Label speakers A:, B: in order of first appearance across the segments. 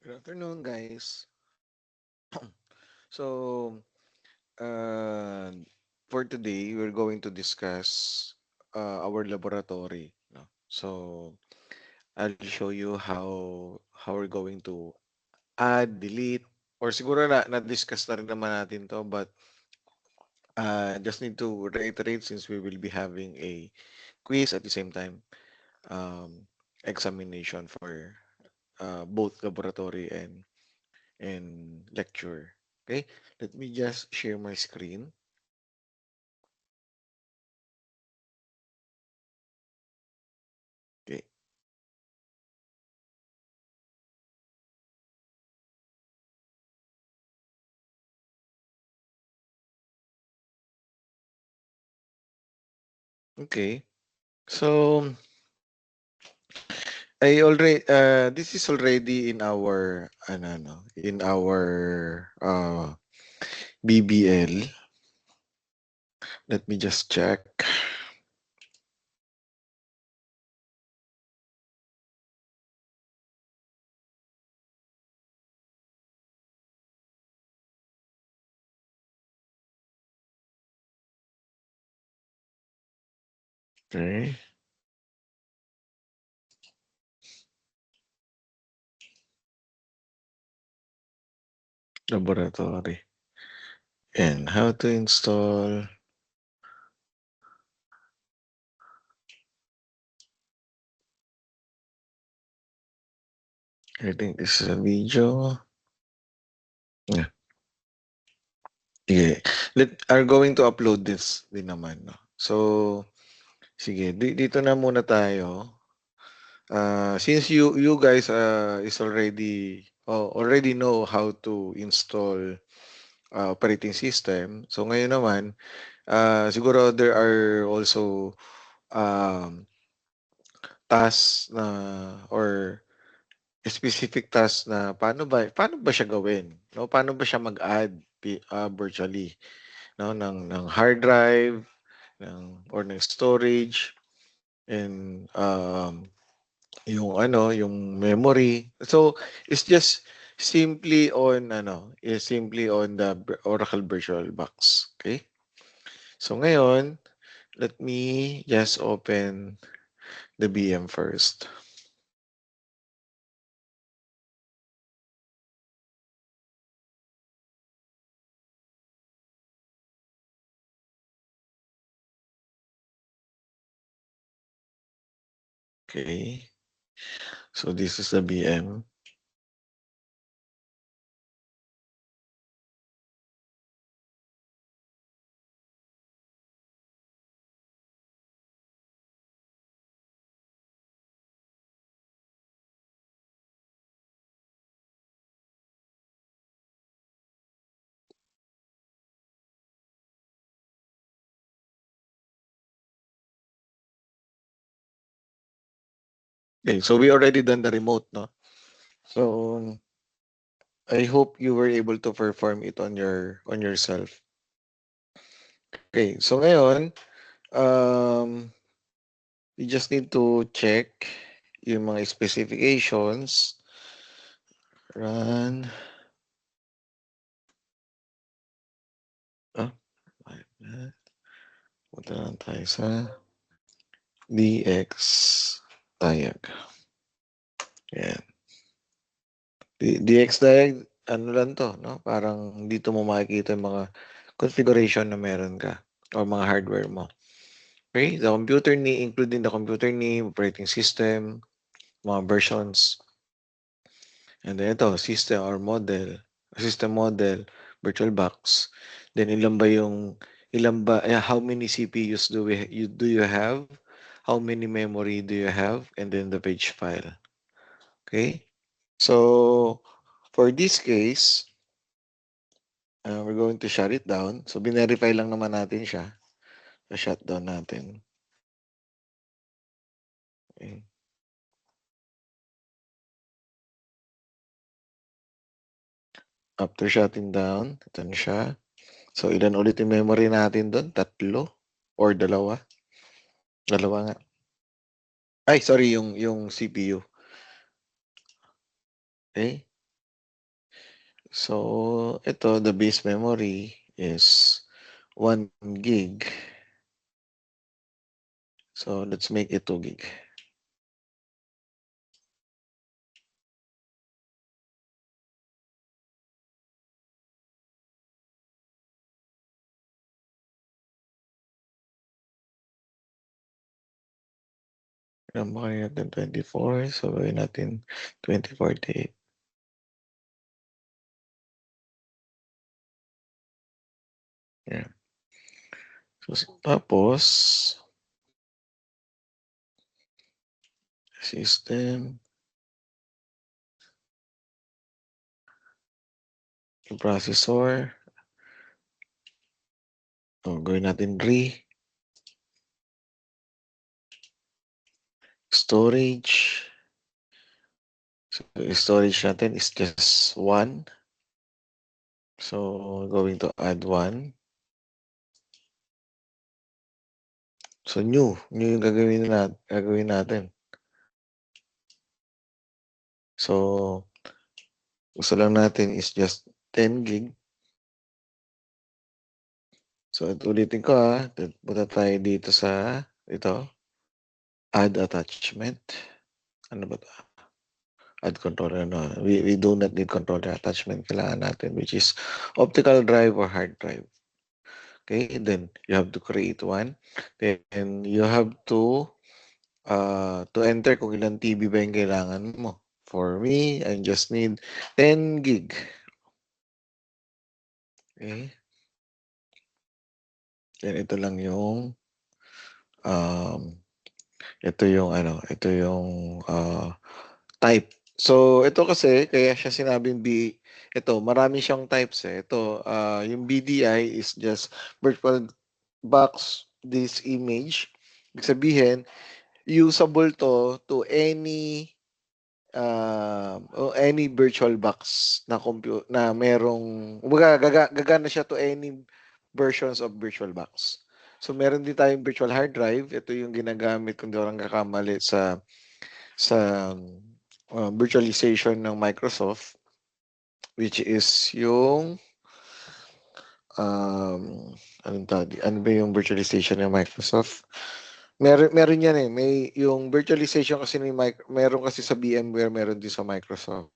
A: Good afternoon, guys. So, uh, for today, we're going to discuss our laboratory. No? So, I'll show you how we're going to add, delete, or siguro na-discuss na rin naman natin to, but just need to reiterate since we will be having a quiz at the same time, um, examination for both laboratory and lecture. Okay, let me just share my screen. Okay, okay. So I already this is already in our in our BBL. Let me just check. Okay, laboratory and how to install. I think this is a video. Yeah. Sige. Are going to upload this din naman, no? So, sige, dito na muna tayo. Since you guys is already know how to install operating system. So ngayon naman, siguro there are also um, tasks na or specific tasks na paano ba siya gawin, no? Paano ba siya mag-add virtually, no, ng hard drive, or ng storage and yung memory. So, it's just simply on the Oracle VirtualBox. Okay? So, ngayon, let me just open the VM first. Okay. So, this is the VM. Okay. So, we already done the remote, no? So, I hope you were able to perform it on yourself. Okay. So, ngayon, um, you just need to check yung mga specifications. Run. Ah, punta lang tayo sa DX Diag. Yan. DX Diag, ano lang to, no? Parang dito mo makikita yung mga configuration na meron ka or mga hardware mo. Okay? The computer name, including the computer name, operating system, mga versions. And then ito, system model, VirtualBox. Then how many CPUs do you have? How many memory do you have? And then the page file. Okay? So, for this case, we're going to shut it down. So, binerify lang naman natin siya. So, shutdown natin. Okay. After shutting down, ito na siya. So, ilan ulit yung memory natin doon? 3 or 2? 2 nga. Ay, sorry, yung CPU. Okay? So, ito, the base memory is 1 gig. So, let's make it 2 gig. Naman natin 24. So, gawin natin 2048. Yan. So, tapos, system, yung processor. So, gawin natin 3. Storage. So, storage natin is just 1. So, going to add 1. So, new yung gagawin natin. So, gusto lang natin is just 10 gig. So, ulitin ko punta tayo dito sa, add attachment. Ano ba ito? Add controller. No. We do not need controller attachment. Kailangan natin, which is optical drive or hard drive. Okay, then you have to create one. Then you have to enter kung ilang TB ba yung kailangan mo. For me, I just need 10 gig. Okay. Then ito lang yung ito yung type. So ito kasi kaya siya sinabing marami siyang types eh. Ito yung BDI is just virtual box this image. Ibig sabihin, usable to any virtual box na merong gagana siya to any versions of virtual box. So meron din tayong virtual hard drive. Ito yung ginagamit kung di ako nagkakamali sa virtualization ng Microsoft, which is yung ano ba yung virtualization ng Microsoft? Meron yan eh. May yung virtualization kasi meron kasi sa VMware, meron din sa Microsoft.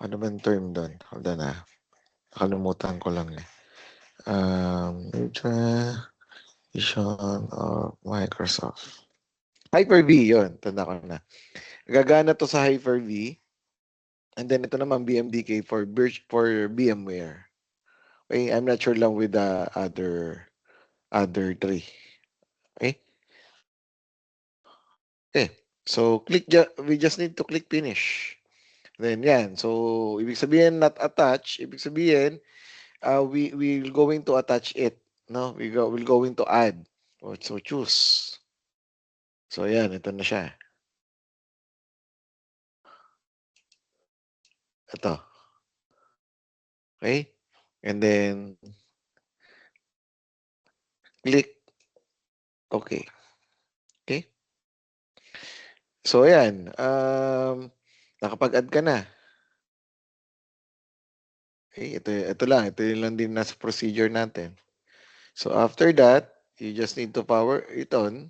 A: Ano ba yung term doon? Hold on nakalimutan ko lang eh. Virtualization of Microsoft. Hyper-V, yun. Tanda ko na. Gagana to sa Hyper-V. And then ito naman VMDK for VMware. Okay, I'm not sure lang with the other three. Okay? Okay. So we just need to click finish. Then yan. So ibig sabihin not attach, ibig sabihin we'll going to attach it, no? We'll going to add. So choose. So yan, ito na siya. Ito. Okay? And then click okay. Okay? So ayan, nakapag-add ka na. Okay, ito lang din nasa procedure natin. So after that, you just need to power it on.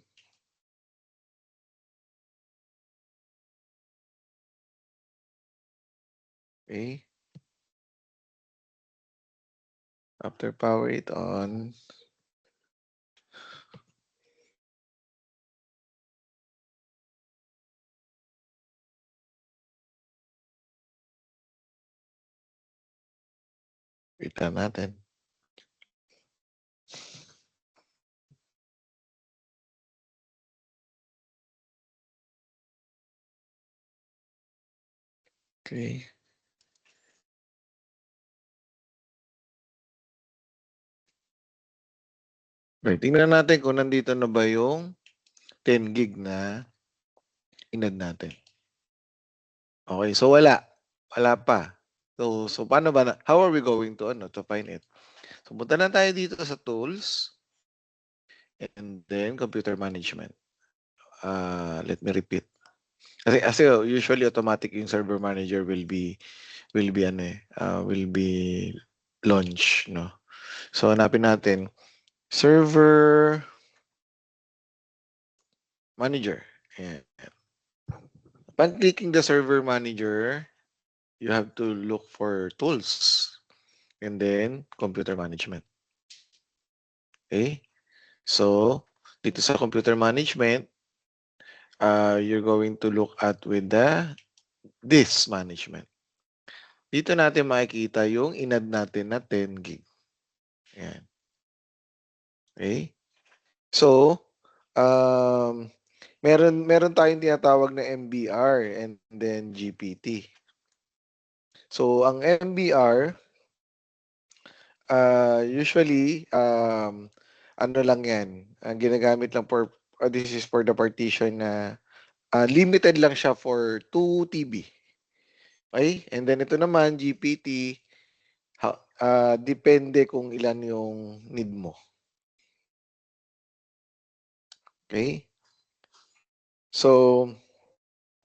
A: Okay. After power it on, wait lang natin. Okay. Right, tingnan natin kung nandito na ba yung 10 gig na inad natin. Okay, so wala. Wala pa. So paano ba how are we going to find it? So punta na tayo dito sa tools and then computer management. Let me repeat. Kasi usually automatic yung server manager will be will be launch, no? So hanapin natin server manager. Ayan. Upon clicking the server manager, you have to look for tools and then computer management. Okay? So, dito sa computer management, you're going to look at with the disk management. Dito natin makikita yung inad natin na 10 gig. Ayan. Okay? So, meron tayong tinatawag na MBR and then GPT. So, ang MBR, usually, ano lang yan, ang ginagamit lang this is for the partition na limited lang siya for 2 TB. Okay? And then ito naman, GPT, depende kung ilan yung need mo. Okay? So,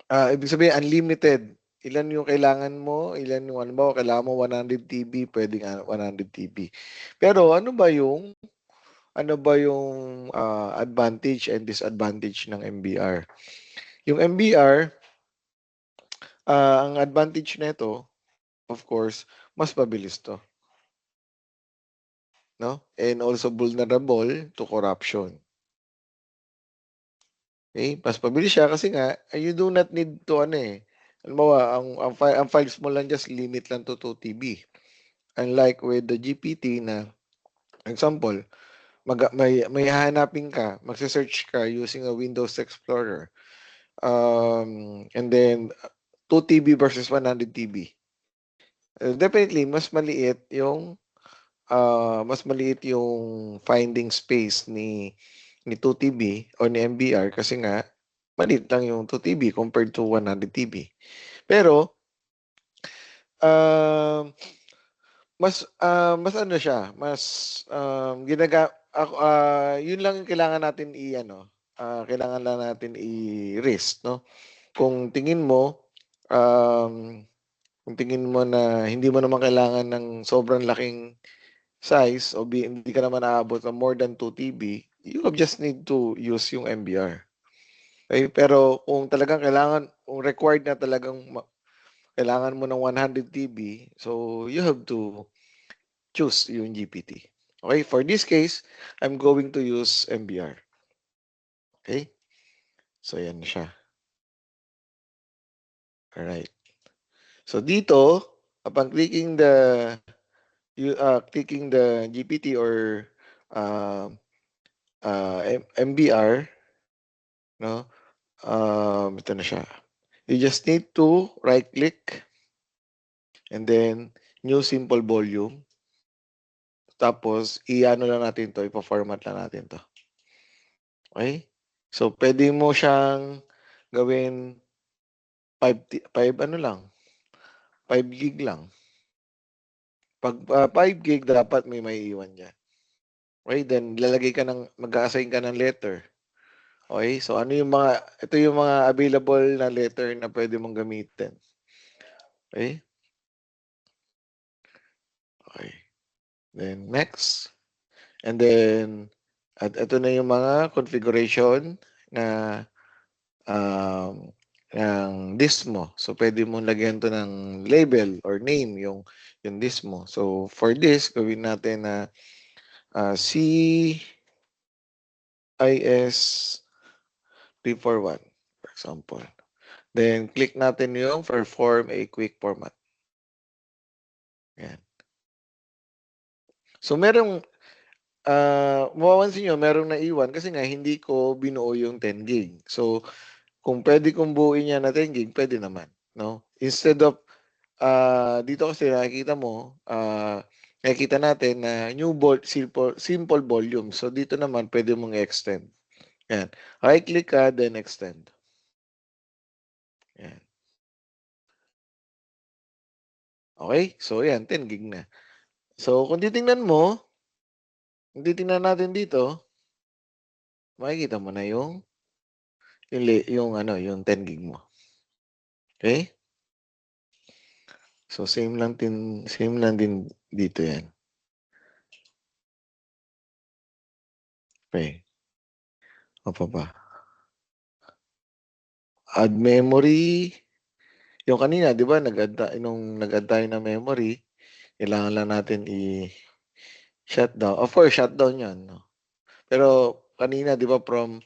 A: ibig sabihin, unlimited. Ilan yung kailangan mo, ilan yung ano ba, kailangan mo 100 TB, pwedeng 100 TB. Pero ano ba yung advantage and disadvantage ng MBR? Yung MBR, ang advantage nito, of course, mas mabilis to, no? And also vulnerable to corruption. Okay? Mas mabilis siya kasi nga, you do not need to halimbawa, ang files mo lang just limit lang to 2 TB. Unlike with the GPT na, example, may hahanapin ka, magse-search ka using a Windows Explorer. And then 2 TB versus 100 TB. Definitely mas maliit yung finding space ni 2 TB o ni MBR kasi nga maliit lang yung 2 TB compared to 100 TB. Pero um mas ano siya, mas yun lang yung kailangan natin kailangan lang natin i-risk, no? Kung tingin mo um kung tingin mo na hindi mo naman kailangan ng sobrang laking size o hindi ka naman aabot ng more than 2 TB, you just need to use yung MBR. Okay? Pero kung talagang kung required na talagang kailangan mo ng 100 TB, so you have to choose yung GPT. Okay? For this case, I'm going to use MBR. Okay? So, yan siya. Alright. So, dito, upon clicking the GPT or uh, MBR, no? Ito na siya. You just need to right-click and then new simple volume. Tapos, i-ano lang natin to, ipa-format lang natin to. Okay? So, pwede mo siyang gawin 5 gig lang. Pag 5 gig, dapat may maiiwan dyan. Okay? Then, mag-a-assign ka ng letter. Okay? So, ito yung mga available na letter na pwede mong gamitin. Okay? Okay. Then, next. And then, at ito na yung mga configuration na ng disk mo. So, pwede mong lagyan to ng label or name yung disk mo. So, for this, gawin natin na CIS 341, for example. Then, click natin yung perform a quick format. Yan. So, mapapansin nyo, merong naiwan kasi nga hindi ko binuo yung 10 gig. So, kung pwede kong buuin yan na 10 gig, pwede naman. No? Instead of, dito kasi nakikita natin na simple volume. So, dito naman, pwede mong extend. Yan. Right-click ka, then extend. Yan. Okay? So, yan, 10 gig na. So, kung titingnan natin dito, makikita mo na yung 10 gig mo. Okay? So same lang din dito yan. Okay. O pa ba? Add memory. Yung kanina, di ba, nung nag-add tayo ng memory, kailangan lang natin i-shutdown. Of course, shutdown yan. No? Pero kanina, di ba, from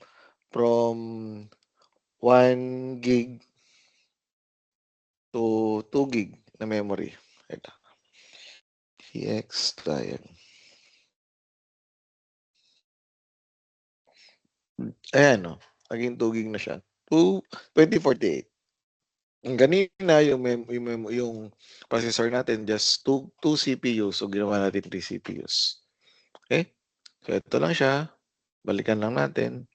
A: 1 gig to 2 gig na memory. Ito. TX tayo. Ayan, no? Naging 2 gig na siya. 2048. Ang kanina, yung processor natin, just 2 CPUs. So, ginawa natin 3 CPUs. Okay? So, ito lang siya. Balikan lang natin.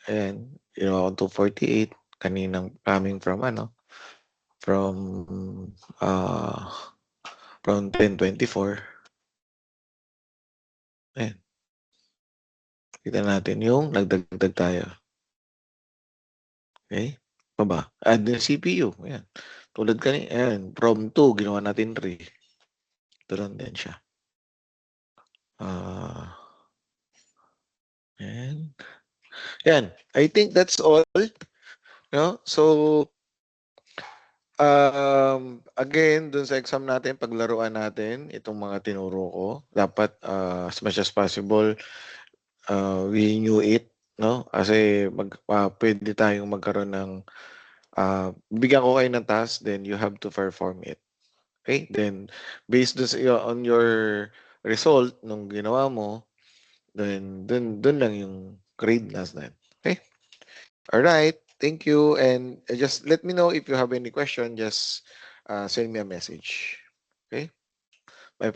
A: Ayan. Ginawa ko 248. Kaninang coming from, from, uh, from 1024. Ayan. Kita natin yung nagdagdag tayo. Okay? Baba. Add yung CPU. Ayan. Tulad kanina, ayan. From 2, ginawa natin 3. Ito lang din siya. And yan. I think that's all. No? So, again, dun sa exam natin, paglaruan natin itong mga tinuro ko. Dapat, as much as possible, we knew it. No? Kasi pwede tayong magkaroon ng, bigyan ko kayo ng task, then you have to perform it. Okay? Then, based on your result nung ginawa mo, then dun lang yung grade last night. Okay? All right. Thank you. And just let me know if you have any question. Just send me a message. Okay? Bye.